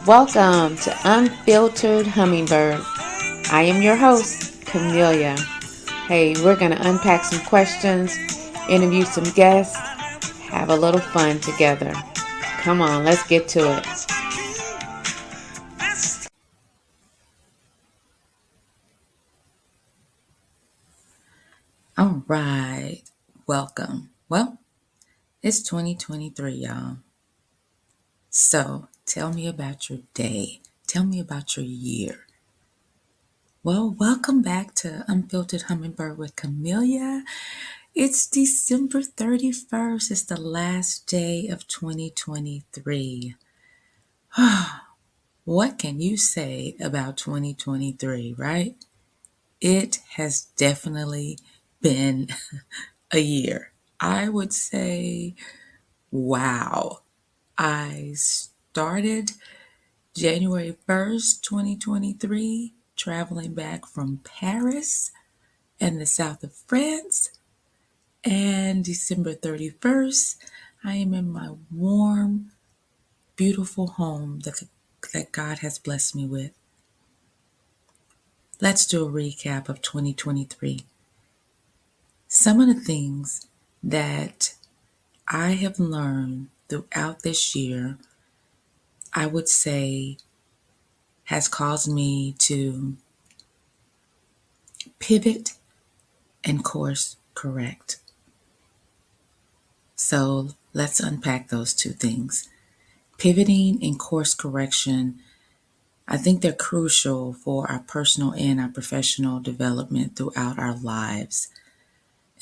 Welcome to Unfiltered Hummingbird. I am your host, Camellia. Hey, we're going to unpack some questions, interview some guests, have a little fun together. Come on, let's get to it. All right, welcome. Well, it's 2023, y'all. So tell me about your day. Tell me about your year. Well, welcome back to Unfiltered Hummingbird with Camellia. It's December 31st. It's the last day of 2023. What can you say about 2023, right? It has definitely been a year. I would say, wow. I started January 1st, 2023, traveling back from Paris and the south of France. And December 31st, I am in my warm, beautiful home that God has blessed me with. Let's do a recap of 2023. Some of the things that I have learned throughout this year, I would say, has caused me to pivot and course correct. So let's unpack those two things. Pivoting and course correction, I think they're crucial for our personal and our professional development throughout our lives.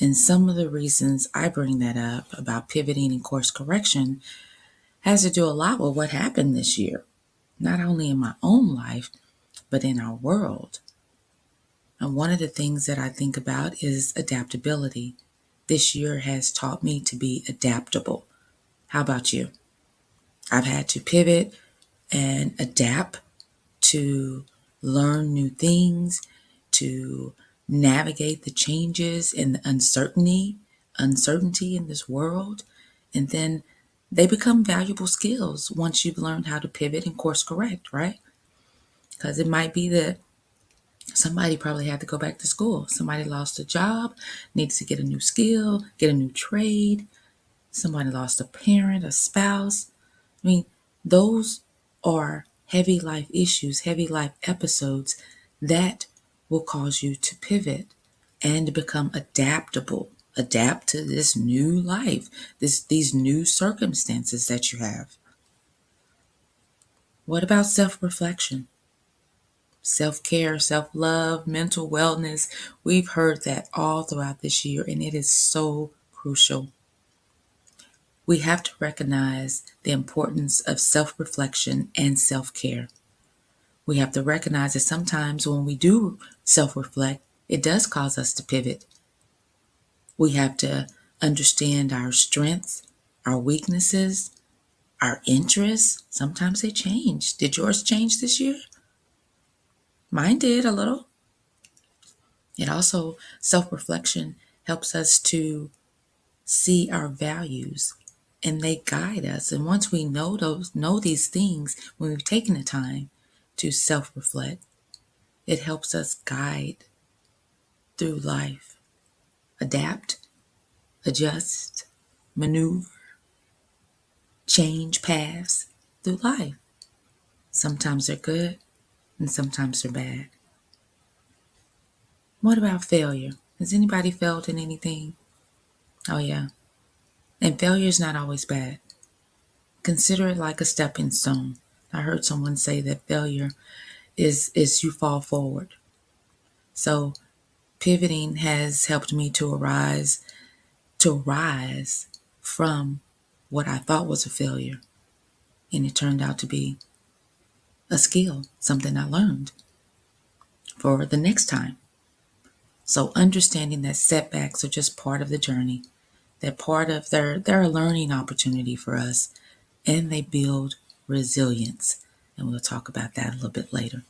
And some of the reasons I bring that up about pivoting and course correction has to do a lot with what happened this year, not only in my own life, but in our world. And one of the things that I think about is adaptability. This year has taught me to be adaptable. How about you? I've had to pivot and adapt to learn new things, to navigate the changes and the uncertainty in this world. And then they become valuable skills once you've learned how to pivot and course correct, right? Because it might be that somebody probably had to go back to school. Somebody lost a job, needs to get a new skill, get a new trade. Somebody lost a parent, a spouse. I mean, those are heavy life issues, heavy life episodes that will cause you to pivot and become adaptable. Adapt to this new life, these new circumstances that you have. What about self-reflection? Self-care, self-love, mental wellness. We've heard that all throughout this year, and it is so crucial. We have to recognize the importance of self-reflection and self-care. We have to recognize that sometimes when we do self-reflect, it does cause us to pivot. We have to understand our strengths, our weaknesses, our interests. Sometimes they change. Did yours change this year? Mine did a little. It also, self-reflection helps us to see our values and they guide us. And once we know these things, when we've taken the time to self-reflect, it helps us guide through life, adapt, adjust, maneuver, change paths through life. Sometimes they're good and sometimes they're bad. What about failure? Has anybody failed in anything? Oh yeah. And failure is not always bad. Consider it like a stepping stone. I heard someone say that failure is you fall forward. So pivoting has helped me to rise from what I thought was a failure. And it turned out to be a skill, something I learned for the next time. So understanding that setbacks are just part of the journey, they're a learning opportunity for us and they build resilience. And we'll talk about that a little bit later.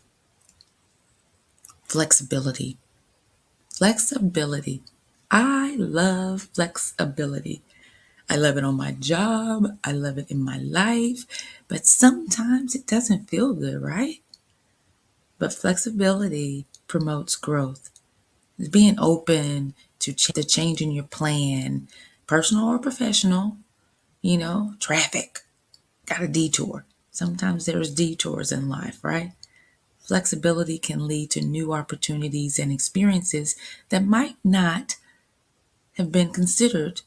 Flexibility. Flexibility. I love flexibility. I love it on my job. I love it in my life. But sometimes it doesn't feel good, right? But flexibility promotes growth. Being open to changing your plan, personal or professional, traffic, got a detour. Sometimes there's detours in life, right? Flexibility can lead to new opportunities and experiences that might not have been considered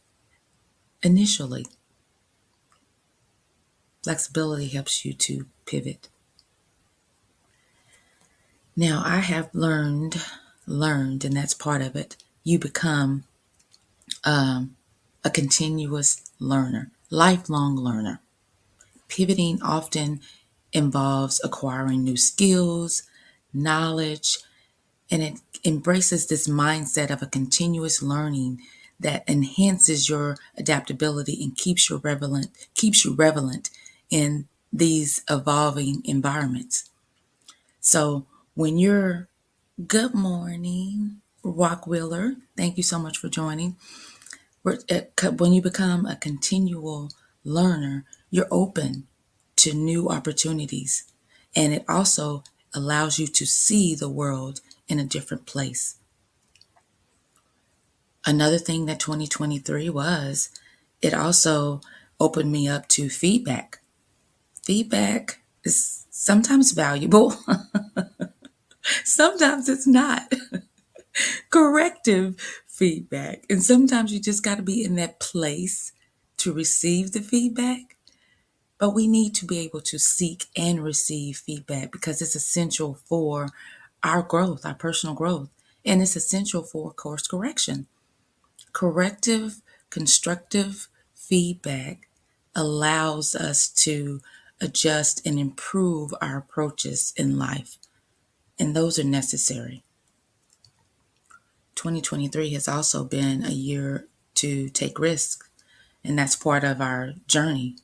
initially. Flexibility helps you to pivot. Now, I have learned, and that's part of it. You become a continuous learner, lifelong learner. Pivoting often involves acquiring new skills, knowledge, and it embraces this mindset of a continuous learning that enhances your adaptability and keeps you relevant in these evolving environments. So when you're good morning, Rock Wheeler, thank you so much for joining. When you become a continual learner, you're open to new opportunities, and it also allows you to see the world in a different place. Another thing that 2023 was, it also opened me up to feedback. Feedback is sometimes valuable, sometimes it's not. Corrective feedback. And sometimes you just got to be in that place to receive the feedback. But we need to be able to seek and receive feedback because it's essential for our growth, our personal growth, and it's essential for course correction. Corrective, constructive feedback allows us to adjust and improve our approaches in life, and those are necessary. 2023 has also been a year to take risks, and that's part of our journey.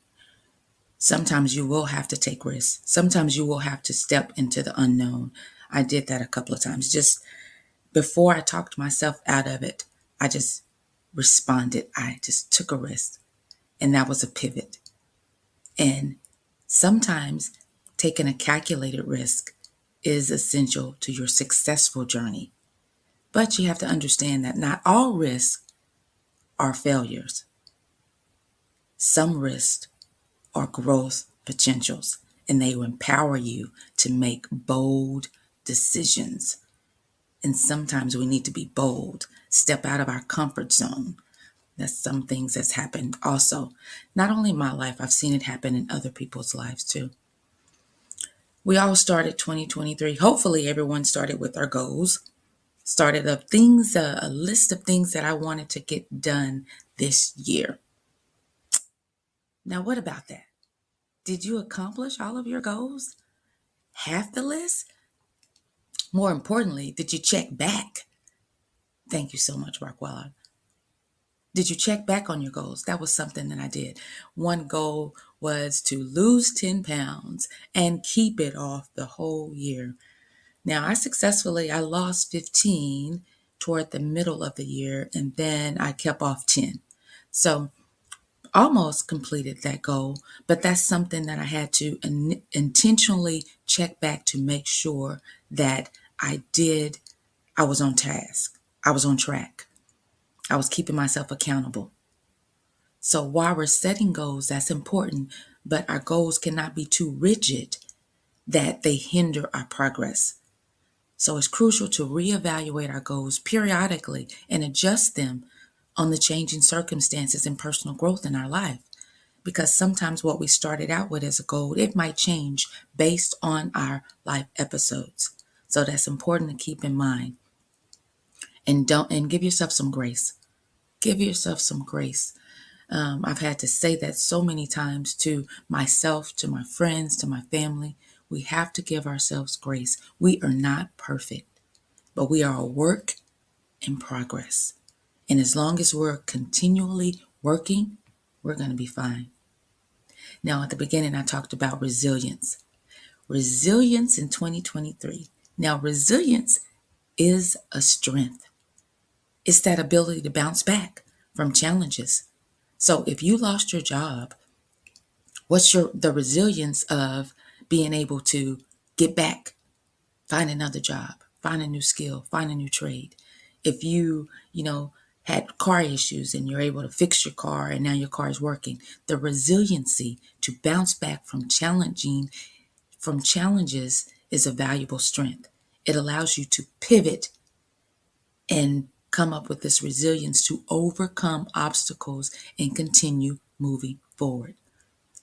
Sometimes you will have to take risks. Sometimes you will have to step into the unknown. I did that a couple of times. Just before I talked myself out of it, I just responded. I just took a risk, and that was a pivot. And sometimes taking a calculated risk is essential to your successful journey. But you have to understand that not all risks are failures. Some risks are growth potentials, and they will empower you to make bold decisions. And sometimes we need to be bold, step out of our comfort zone. That's some things that's happened also. Not only in my life, I've seen it happen in other people's lives too. We all started 2023. Hopefully everyone started with our goals. Started of things, a list of things that I wanted to get done this year. Now, what about that? Did you accomplish all of your goals? Half the list? More importantly, did you check back? Thank you so much, Rockwell. Did you check back on your goals? That was something that I did. One goal was to lose 10 pounds and keep it off the whole year. Now, I lost 15 toward the middle of the year, and then I kept off 10. So almost completed that goal, but that's something that I had to intentionally check back to make sure that I was on task. I was on track. I was keeping myself accountable. So while we're setting goals, that's important, but our goals cannot be too rigid that they hinder our progress. So it's crucial to reevaluate our goals periodically and adjust them on the changing circumstances and personal growth in our life. Because sometimes what we started out with as a goal, it might change based on our life episodes. So that's important to keep in mind. And give yourself some grace. Give yourself some grace. I've had to say that so many times to myself, to my friends, to my family. We have to give ourselves grace. We are not perfect, but we are a work in progress. And as long as we're continually working, we're going to be fine. Now, at the beginning, I talked about resilience. Resilience in 2023. Now, resilience is a strength. It's that ability to bounce back from challenges. So if you lost your job, what's the resilience of being able to get back, find another job, find a new skill, find a new trade? If you had car issues and you're able to fix your car and now your car is working, the resiliency to bounce back from challenges is a valuable strength. It allows you to pivot and come up with this resilience to overcome obstacles and continue moving forward.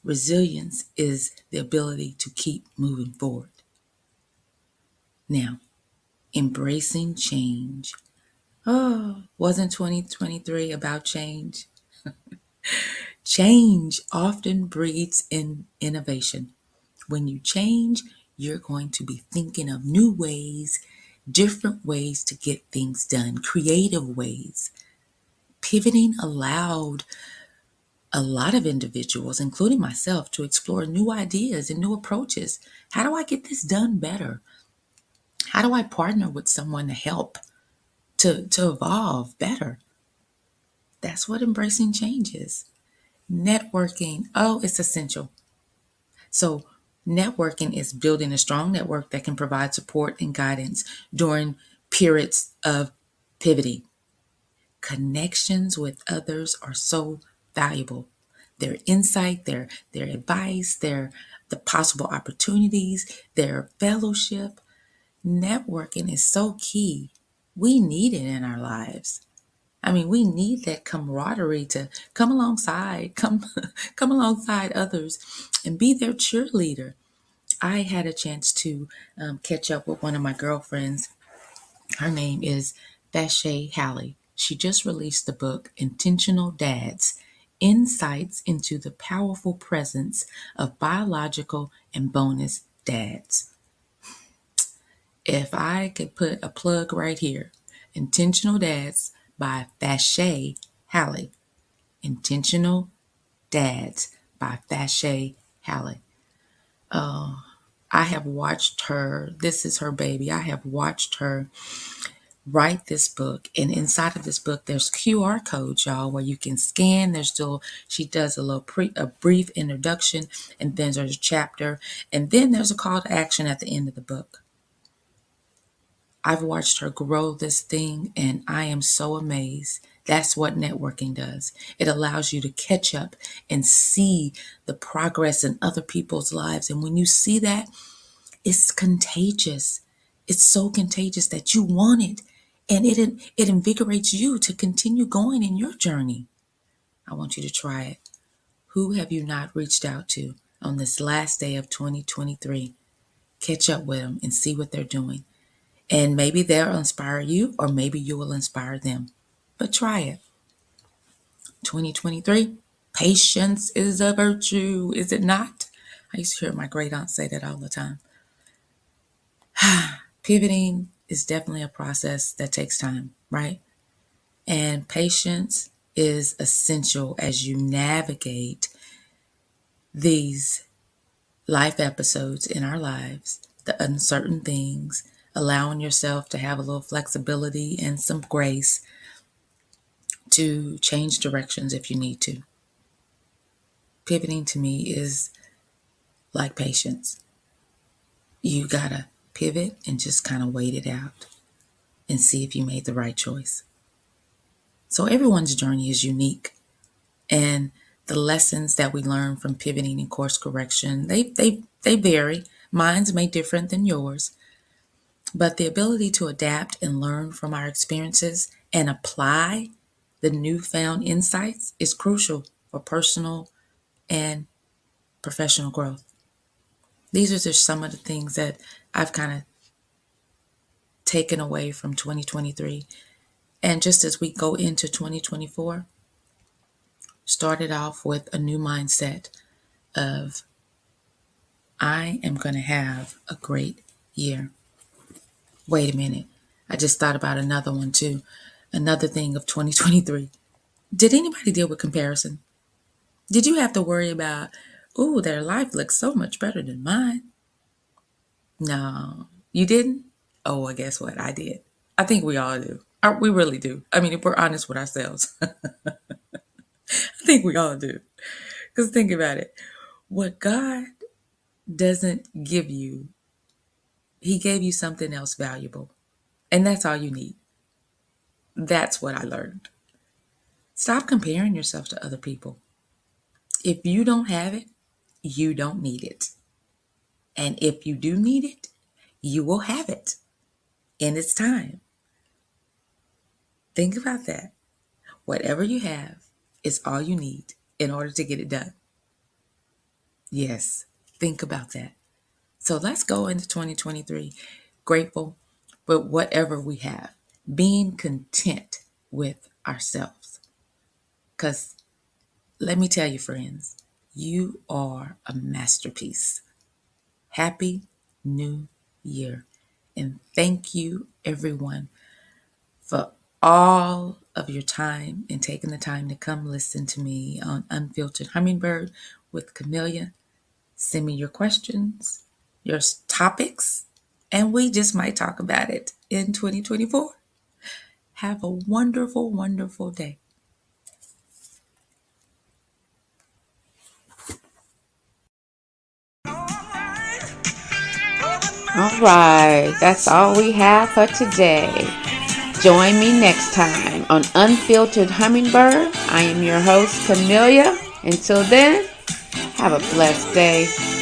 Resilience is the ability to keep moving forward. Now, embracing change. Oh, wasn't 2023 about change? Change often breeds in innovation. When you change, you're going to be thinking of new ways, different ways to get things done, creative ways. Pivoting allowed a lot of individuals, including myself, to explore new ideas and new approaches. How do I get this done better? How do I partner with someone to help to evolve better? That's what embracing change is. Networking, oh, it's essential. So, networking is building a strong network that can provide support and guidance during periods of pivoting. Connections with others are so valuable. Their insight, their advice, the possible opportunities, their fellowship. Networking is so key. We need it in our lives. I mean, we need that camaraderie to come come alongside others and be their cheerleader. I had a chance to catch up with one of my girlfriends. Her name is Halley. She just released the book Intentional Dads: Insights into the Powerful Presence of Biological and Bonus Dads. If I could put a plug right here, Intentional Dads by Vashay Halley. Intentional Dads by Vashay Halley. Oh, I have watched her. This is her baby. I have watched her write this book, and inside of this book there's QR codes, y'all, where you can scan. There's still, she does a brief introduction, and then there's a chapter, and then there's a call to action at the end of the book. I've watched her grow this thing, and I am so amazed. That's what networking does. It allows you to catch up and see the progress in other people's lives, and when you see that, it's contagious. It's so contagious that you want it. And it invigorates you to continue going in your journey. I want you to try it. Who have you not reached out to on this last day of 2023? Catch up with them and see what they're doing. And maybe they'll inspire you, or maybe you will inspire them. But try it. 2023, patience is a virtue, is it not? I used to hear my great aunt say that all the time. Pivoting is definitely a process that takes time, right? And patience is essential as you navigate these life episodes in our lives, the uncertain things, allowing yourself to have a little flexibility and some grace to change directions if you need to. Pivoting to me is like patience. You gotta pivot and just kind of wait it out and see if you made the right choice. So everyone's journey is unique, and the lessons that we learn from pivoting and course correction, they vary. Mine's may differ than yours, but the ability to adapt and learn from our experiences and apply the newfound insights is crucial for personal and professional growth. These are just some of the things that I've kind of taken away from 2023. And just as we go into 2024, started off with a new mindset of I am going to have a great year. Wait a minute. I just thought about another one too. Another thing of 2023. Did anybody deal with comparison? Did you have to worry about, oh, their life looks so much better than mine? No, you didn't? Oh, well, guess what? I did. I think we all do. We really do. I mean, if we're honest with ourselves. I think we all do. Because think about it. What God doesn't give you, He gave you something else valuable. And that's all you need. That's what I learned. Stop comparing yourself to other people. If you don't have it, you don't need it. And if you do need it, you will have it in its time. Think about that. Whatever you have is all you need in order to get it done. Yes, think about that. So let's go into 2023 grateful with whatever we have, being content with ourselves. Because let me tell you, friends, you are a masterpiece. Happy New Year. And thank you, everyone, for all of your time and taking the time to come listen to me on Unfiltered Hummingbird with Camellia. Send me your questions, your topics, and we just might talk about it in 2024. Have a wonderful, wonderful day. All right, that's all we have for today. Join me next time on Unfiltered Hummingbird. I am your host, Camellia. Until then, have a blessed day.